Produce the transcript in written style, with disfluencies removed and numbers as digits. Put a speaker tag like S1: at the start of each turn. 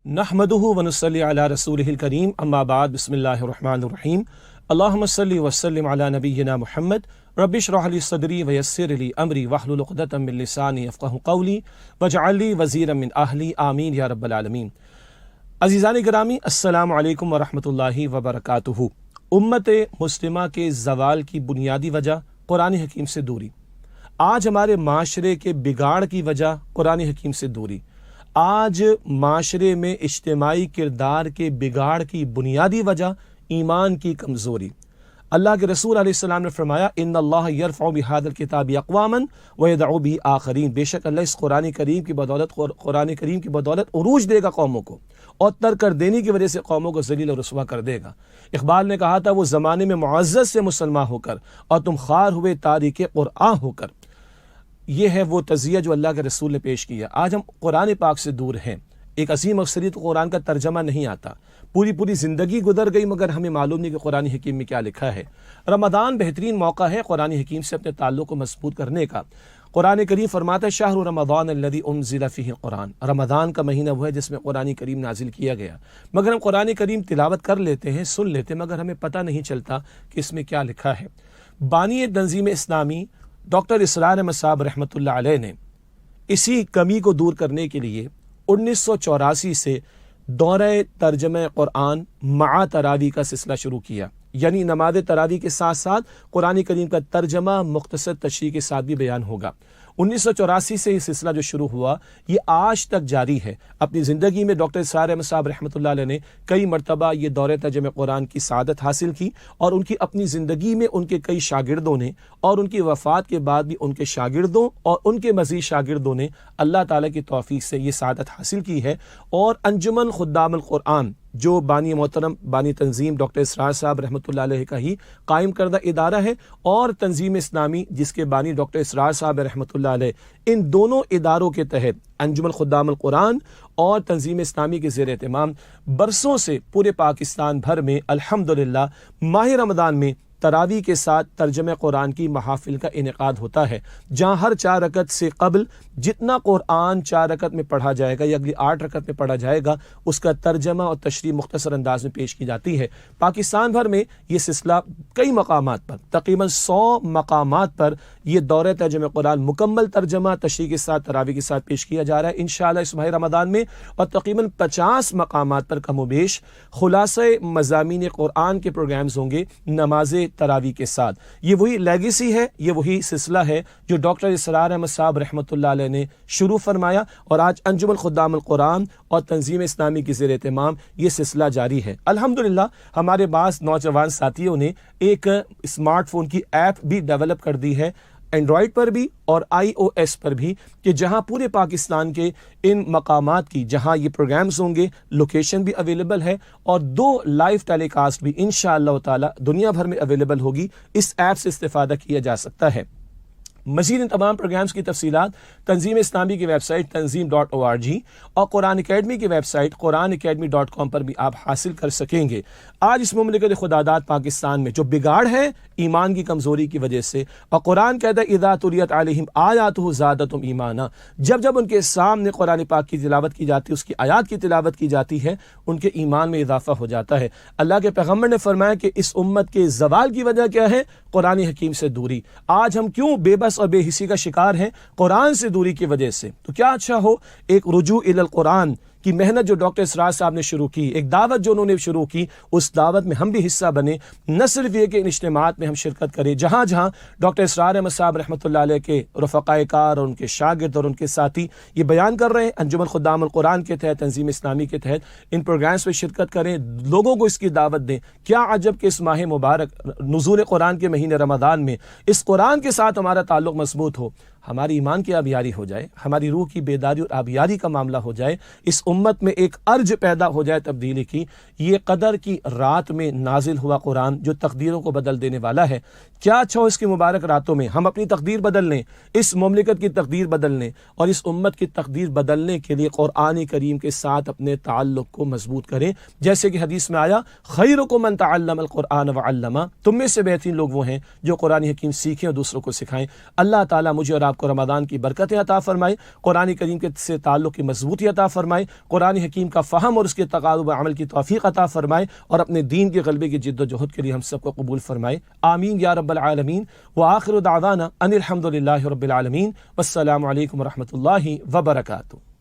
S1: नहमदुहु व नुसल्ली अला रसूलिहिल करीम अम्मा बाद बिस्मिल्लाहिर रहमानिर रहीम अल्लाहुम्मा सल्लि व सल्लिम अला नबिय्यिना मुहम्मद रब्बि इश्रह ली सदरी व यस्सिर ली अमरी वहलुल उक़दतम मिन लिसानी यफ़क़हू क़ौली वजअल ली वज़ीरम मिन अहली आमीन या रब्बल आलमीन। अज़ीज़ान गिरामी, अस्सलामु अलैकुम व रहमतुल्लाहि व बरकातुहू। उम्मत मुस्लिमा के ज़वाल की बुनियादी वजह कुरान हकीम से दूरी। आज हमारे माशरे के बिगाड़ की वजह कुरान हकीम से दूरी। आज माशरे में इज्तिमाई किरदार के बिगाड़ की बुनियादी वजह ईमान की कमज़ोरी। अल्लाह के रसूल अलैहिस्सलाम ने फरमाया, इन्नल्लाह यरफ़उ बिहाज़ल किताबि अक़वामन व यदअउ बिही आख़रीन। बेशक अल्लाह इस कुरान करीम की बदौलत उरूज देगा कौमों को, और तर कर देने की वजह से कौमों को ज़लील और रुसवा कर देगा। इक़बाल ने कहा था, वो ज़माने में मुअज़्ज़ज़ से मुसलमान होकर और तुम ख़ार हुए तारीक़ क़ुरआन होकर। ये है वो तज़िया जो अल्लाह के रसूल ने पेश किया। आज हम कुरान पाक से दूर हैं। एक अजीम अक्सरियत कुरान का तर्जमा नहीं आता। पूरी ज़िंदगी गुजर गई मगर हमें मालूम नहीं कि कुरान हकीम में क्या लिखा है। रमज़ान बेहतरीन मौका है कुरान हकीम से अपने ताल्लुक़ को मज़बूत करने का। कुरान करीम फरमाता है, शाहरु रमज़ान अल्लज़ी उनज़िला फ़ीही कुरान। रमज़ान का महीना वो है जिसमें कुरान करीम नाजिल किया गया। मगर हम कुरान करीम तिलावत कर लेते हैं, सुन लेते हैं, मगर हमें पता नहीं चलता कि इसमें क्या लिखा है। बानी तंज़ीम इस्लामी डॉक्टर इसरार अहमद साहब रहमतुल्लाह अलैह ने इसी कमी को दूर करने के लिए 1984 से दौरे तर्जमे कुरान मा तरावी का सिलसिला शुरू किया। यानी नमाज तरावी के साथ साथ कुरान करीम का तर्जमा मुख्तसर तशरीह के साथ भी बयान होगा। 1984 से ये सिलसिला जो शुरू हुआ ये आज तक जारी है। अपनी ज़िंदगी में डॉक्टर इसरार अहमद साहब रहमतुल्लाह अलैह ने कई मरतबा ये दौरे तर्जमे कुरान की सआदत हासिल की, और उनकी अपनी ज़िंदगी में उनके कई शागिर्दों ने और उनकी वफ़ात के बाद भी उनके शागिर्दों और उनके मज़ीद शागिर्दों ने अल्लाह ताला की तौफ़ीक़ से ये सआदत हासिल की है। और अंजुमन खुद्दामुल कुरान जो बानी मोहतरम बानी तंजीम डॉक्टर इसरार साहब रहमतुल्लाह अलैह का ही कायम करदा इदारा है, और तंजीम इस्लामी जिसके बानी डॉक्टर इसरार साहब रहमतुल्लाह अलैह, इन दोनों इदारों के तहत अंजुमन खुद्दामुल कुरान और तंजीम इस्लामी के ज़ेर एहतमाम बरसों से पूरे पाकिस्तान भर में अल्हम्दुलिल्लाह माह रमज़ान में तरावी के साथ तर्जमे कुरान की महाफिल का इनेकाद होता है, जहाँ हर 4 रकत से कबल जितना कुरान 4 रकत में पढ़ा जाएगा या अगली 8 रकत में पढ़ा जाएगा उसका तर्जमा और तशरीह मुख्तसर अंदाज में पेश की जाती है। पाकिस्तान भर में ये सिलसिला कई मकामात पर, तकरीबन 100 मकामात पर यह दौरे तर्जमे कुरान मुकम्मल तर्जमा तशरीह के साथ तरावी के साथ पेश किया जा रहा है इंशाअल्लाह इस माह रमज़ान में। और तकरीबन 50 मकामात पर कमोबेश खुलासे मज़ामीन कुरान के प्रोग्राम्स होंगे नमाज तरावी के साथ। ये वही लेगेसी है, ये वही सिलसिला है जो डॉक्टर इसरार अहमद साहब रहमतुल्लाह अलैह ने शुरू फरमाया, और आज अंजुमन खुद्दामुल कुरान और तंजीम इस्लामी की ज़ेर एहतमाम ये सिलसिला जारी है। अल्हम्दुलिल्लाह हमारे पास नौजवान साथियों ने एक स्मार्टफोन की ऐप भी डेवलप कर दी है, एंड्रॉयड पर भी और iOS पर भी, कि जहां पूरे पाकिस्तान के इन मकामात की जहां ये प्रोग्राम्स होंगे लोकेशन भी अवेलेबल है, और 2 लाइव टेलीकास्ट भी इंशाअल्लाह ताला दुनिया भर में अवेलेबल होगी। इस ऐप से इस्तेफादा किया जा सकता है। मज़ीद इन तमाम प्रोग्राम्स की तफसीलात तंजीम इस्लामी की वेबसाइट tanzeem.org और कुरान अकेडमी की वेबसाइट quranacademy.com पर भी आप हासिल कर सकेंगे। आज इस मुमलिकत खुदादात पाकिस्तान में जो बिगाड़ है ईमान की कमज़ोरी की वजह से, और कुरान कहता है इज़ा तुलियत अलैहिम आयातुहु ज़ादतहुम ईमाना, जब उनके सामने कुरान पाक की तिलावत की जाती है, उसकी आयात की तिलावत की जाती है, उनके ईमान में इजाफा हो जाता है। अल्लाह के पैगम्बर ने फरमाया कि इस उम्मत के ज़वाल की वजह क्या है? कुरान हकीम से दूरी। आज हम क्यों बेबस और बेहिसी का शिकार हैं? कुरान से दूरी की वजह से। तो क्या अच्छा हो एक रुजू इलल कुरान की मेहनत जो डॉक्टर इसरार साहब ने शुरू की, एक दावत जो उन्होंने शुरू की, उस दावत में हम भी हिस्सा बने। न सिर्फ ये कि इन इज्तिमात में हम शिरकत करें जहाँ जहाँ डॉक्टर इसरार अहमद साहब रहमतुल्लाह अलैह के रफ़क़ाए कार और उनके शागिर्द और उनके साथी ये बयान कर रहे हैं, अंजुमन खुद्दामुल कुरान के तहत तंजीम इस्लामी के तहत इन प्रोग्राम्स में शिरकत करें, लोगों को इसकी दावत दें। क्या अजब कि इस माह मुबारक नुज़ूल कुरान के महीने रमज़ान में इस कुरान के साथ हमारा ताल्लुक़ मज़बूत हो, हमारी ईमान की आबियारी हो जाए, हमारी रूह की बेदारी और आबियारी का मामला हो जाए, इस उम्मत में एक अर्ज पैदा हो जाए तब्दीली की। ये कदर की रात में नाजिल हुआ कुरान जो तकदीरों को बदल देने वाला है। क्या अच्छा हो इसकी मुबारक रातों में हम अपनी तकदीर बदल लें, इस मुमलिकत की तकदीर बदल लें, और इस उम्मत की तकदीर बदलने के लिए कुरान करीम के साथ अपने ताल्लुक़ को मजबूत करें। जैसे कि हदीस में आया, खैरुकुम मन तअल्लमल कुरान व अल्लमा, तुम में से बेहतरीन लोग वो हैं जो कुरान हकीम सीखें और दूसरों को सिखाएं। अल्लाह ताला मुझे और آپ کو رمضان کی برکتیں عطا فرمائے، قرآن کریم کے سے تعلق کی مضبوطی عطا فرمائے، قرآن حکیم کا فہم اور اس کے تقارب عمل کی توفیق عطا فرمائے، اور اپنے دین کے غلبے کی جد و جہد کے لیے ہم سب کو قبول فرمائے، آمین یا رب العالمین۔ وآخر دعوانا ان الحمد للہ رب العالمین، والسلام علیکم ورحمۃ اللہ وبرکاتہ۔